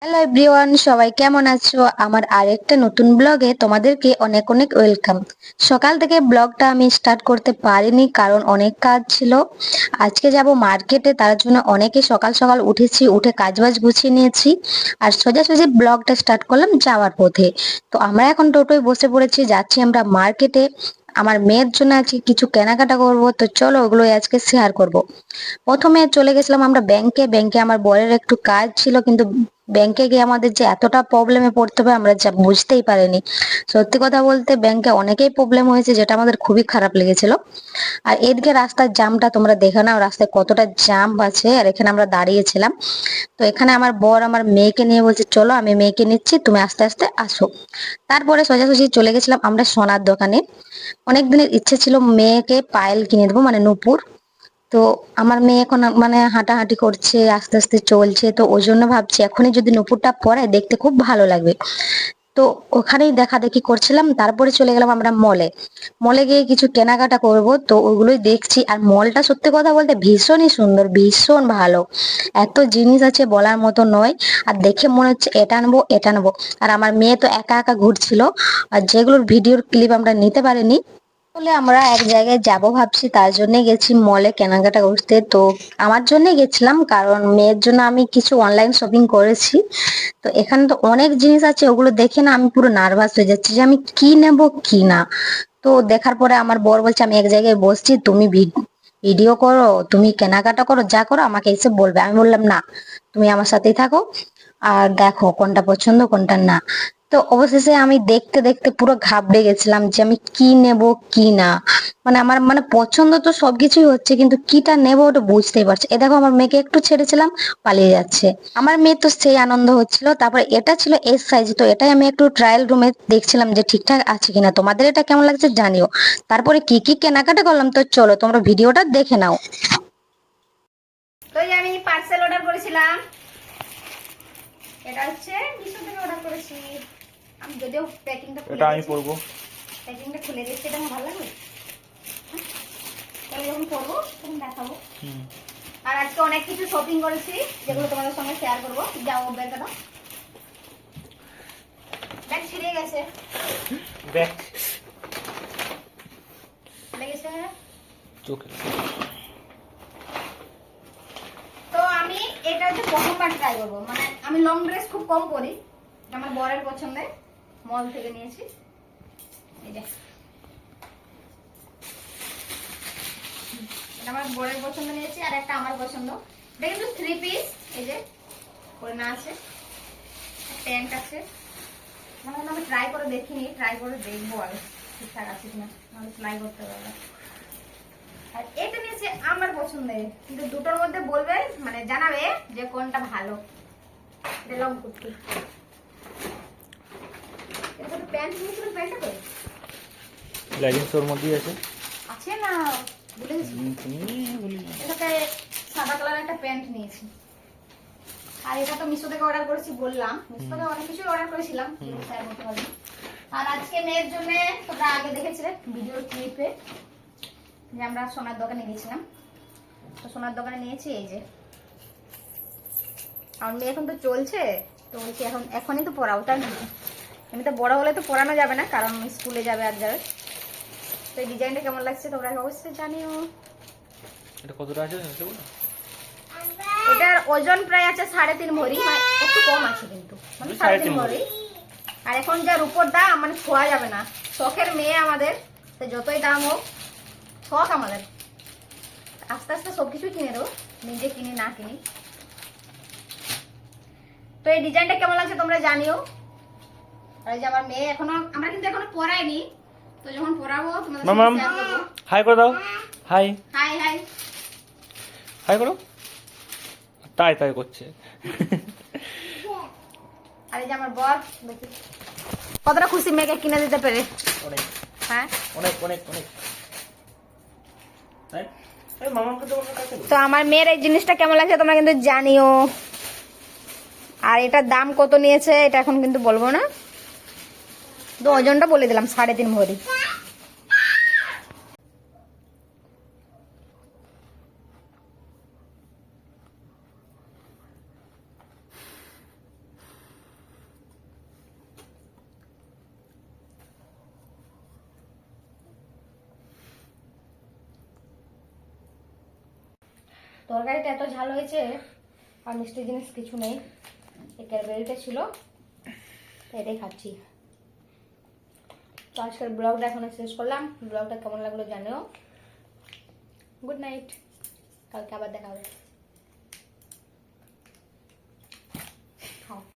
Hello everyone, সবাই কেমন আছো? আমার আরেকটা নতুন ব্লগে তোমাদেরকে অনেক অনেক ওয়েলকাম। সকাল থেকে ব্লগটা আমি স্টার্ট করতে পারিনি কারণ অনেক কাজ ছিল। আজকে যাব মার্কেটে, তার জন্য অনেকে সকাল সকাল উঠেছি, উঠে কাজবাজ গুছিয়ে নিয়েছি আর সোজাসুজি ব্লগটা স্টার্ট করলাম যাওয়ার পথে। তো আমরা এখন টোটোয় বসে পড়েছি, যাচ্ছি আমরা মার্কেটে। আমার মেয়ের জন্য আজকে কিছু কেনাকাটা করব, তো চলো ওগুলো আজকে শেয়ার করব। প্রথমে চলে গেছিলাম আমরা ব্যাংকে। ব্যাংকে আমার বরের একটু কাজ ছিল, কিন্তু ব্যাংকে গিয়ে আমাদের যে এতটা প্রবলেমে পড়তে হবে আমরা যা বুঝতেই পারিনি। সত্যি কথা বলতে ব্যাংকে অনেকেই প্রবলেম হয়েছে, যেটা আমাদের খুবই খারাপ লেগেছিল। আর এদিকে রাস্তার জামটা তোমরা দেখে নাও, রাস্তায় কতটা জাম আছে। আর এখানে আমরা দাঁড়িয়েছিলাম। তো এখানে আমার বর আমার মেয়েকে নিয়ে বলছে, চলো আমি মেয়েকে নিচ্ছি, তুমি আস্তে আস্তে আসো। তারপরে সোজাসুজি চলে গেছিলাম আমরা সোনার দোকানে। অনেক দিনের ইচ্ছে ছিল মেয়েকে পায়েল কিনে দেবো, মানে নূপুর। তো আমার মেয়ে এখন মানে হাঁটাহাঁটি করছে, আস্তে আস্তে চলছে, তো ওই জন্য ভাবছি এখনই যদি নুপুরটা পরে দেখতে খুব ভালো লাগবে। তো ওখানেই দেখা দেখি করছিলাম, তারপরে চলে গেলাম আমরা মলে। মলে গিয়ে কিছু কেনাকাটা করব, তো ওগুলোই দেখছি। আর মলটা সত্যি কথা বলতে ভীষণই সুন্দর, ভীষণ ভালো। এত জিনিস আছে বলার মতো নয়। আর দেখে মনে হচ্ছে এটা নেবো এটা নেবো। আর আমার মেয়ে তো একা একা ঘুরছিল, আর যেগুলোর ভিডিওর ক্লিপ আমরা নিতে পারিনি। বলে আমরা এক জায়গায় যাব ভাবছি, তার জন্য গেছি মলে কেনাকাটা করতে। তো আমার জন্য গেছিলাম কারণ মেয়ের জন্য আমি কিছু অনলাইন শপিং করেছি। তো এখানে তো অনেক জিনিস আছে, ওগুলো দেখে না আমি পুরো নার্ভাস হয়ে যাচ্ছি যে আমি কি নেব কি না। তো দেখার পরে আমার বর বলছে, আমি এক জায়গায় বসছি, তুমি ভিডিও করো, তুমি কেনাকাটা করো, যা করো আমাকে এসে বলবে। আমি বললাম না, তুমি আমার সাথেই থাকো আর দেখো কোনটা পছন্দ কোনটা না। তো অবশেষে আমি দেখতে দেখতে পুরো ঘাবড়ে গেছিলাম যে আমি কি নেব কি না। মানে আমার মানে পছন্দ তো সবকিছুই হচ্ছে, কিন্তু কিটা নেবো ওটা বুঝতেই পারছি। এ দেখো আমার মেয়েকে একটু ছেড়েছিলাম, পালিয়ে যাচ্ছে। আমার মেয়ে তো সেই আনন্দ হচ্ছিল। তারপরে এটা ছিল এস সাইজ, তো এটাই আমি একটু ট্রায়াল রুমে দেখছিলাম যে ঠিকঠাক আছে কিনা। তোমাদের এটা কেমন লাগছে জানিও। তারপরে কি কি কেনাকাটা করলাম তো চলো তোমরা ভিডিওটা দেখে নাও। তো এই আমি পার্সেল অর্ডার করেছিলাম। এটা হচ্ছে মিশো থেকে অর্ডার করেছি। আমি যদিও প্যাকিংটা খুলে এটা আমি দিয়েছি। পরবো। প্যাকিংটা খুলে দিয়েছি, এটা আমার ভালো লাগবে। তাহলে যখন করবো তখন দেখাবো। আর আজকে অনেক কিছু শপিং করেছি, যেগুলো তোমাদের সঙ্গে শেয়ার করবো। যাও ব্যাগটা দাও। ব্যাগ ছিঁড়ে গেছে। ব্যাগ লেগেছে। চোখে। তো আমি এটা হচ্ছে প্রথমবার ট্রাই করবো। মানে আমি লং ড্রেস খুব কম পরি, আমার বরের পছন্দের মল থেকে নিয়েছি। এই যে এটা আমার বরের পছন্দ নিয়েছি, আর একটা আমার পছন্দ। এটা কিন্তু 3 পিস। এই যে ওড়না আছে, প্যান্ট আছে। মানে আমি ট্রাই করে দেখিনি, ট্রাই করে দেখবো আগে ঠিকঠাক আছে কিনা, নাহলে ট্রাই করতে পারবো। আর এটা নিয়েছে আমার পছন্দের, কিন্তু দুটোর মধ্যে বলবে, মানে জানাবে যে কোনটা ভালো। এটা লং কুর্তি। এটা তো প্যান্ট নিয়েছিল, প্যান্টটা কই? লেগিংস ওর মধ্যেই আছে। আছে না, ভুলে গেছি। এটাতে সাদা কালার একটা প্যান্ট নিয়েছি। আর এটা তো মিশো থেকে অর্ডার করেছি বললাম। মিশো থেকে অনেক কিছুই অর্ডার করেছিলাম, শেয়ার করতে পারি। আর আজকে মেয়ের জন্য তোমরা আগে দেখেছিলে ভিডিওর ক্লিপে যে আমরা সোনার দোকানে গেছিলাম। তো সোনার দোকানে নিয়েছি এই যে। আর মেয়ে এখন তো চলছে, তো বলছি এখনই তো পড়াও, তাই না? এমনি তো বড় হলে তো পড়ানো যাবে না, কারণ স্কুলে যাবে আর যাবে। তো এই ডিজাইনটা কেমন লাগছে তোমরা অবশ্যই জানিও। এটা কতটা আছে জানতে বলো? এটার ওজন প্রায় আছে 3.5 ভরি, মানে একটু কম আছে কিন্তু, মানে 3.5 ভরি। আর এখন যার উপর দাম মানে ছোঁয়া যাবে না। শখের মেয়ে আমাদের, তো যতই দাম হোক শখ আমাদের। আস্তে আস্তে সবকিছু কিনে দেবো, নিজে কিনি না কিনি। তো এই ডিজাইনটা কেমন লাগছে তোমরা জানিও। আর এই যে আমার মেয়ে এখনো, আমরা কিন্তু এখনো পরাইনি, তো যখন পরাবো তোমাদের সাথে মামাম শেয়ার করবো। হাই করে দাও। High high high. হাই করো। তাই তাই করছে। আর এই যে আমার বর, দেখি কতটা খুশি মেয়েকে কিনে দিতে পেরে। অনেক হ্যাঁ, অনেক অনেক অনেক। তাই এই মামাকে তো ওর কাছে তো আমার মেয়ের এই জিনিসটা কেমন লাগছে তোমরা কিন্তু জানিও। আর এটার দাম কত নিয়েছে এটা এখন কিন্তু বলবো না, তো ওজনটা বলে দিলাম 3.5 ভরি। তরকারিটা এত ঝাল হয়েছে আর মিষ্টি জিনিস কিছু নেই, এই ক্যাডবেরিটা ছিল, তো এটাই খাচ্ছি। তো আজকের ব্লগটা এখন শেষ করলাম। ব্লগটা কেমন লাগলো জানিও। গুড নাইট, কালকে আবার দেখা হবে।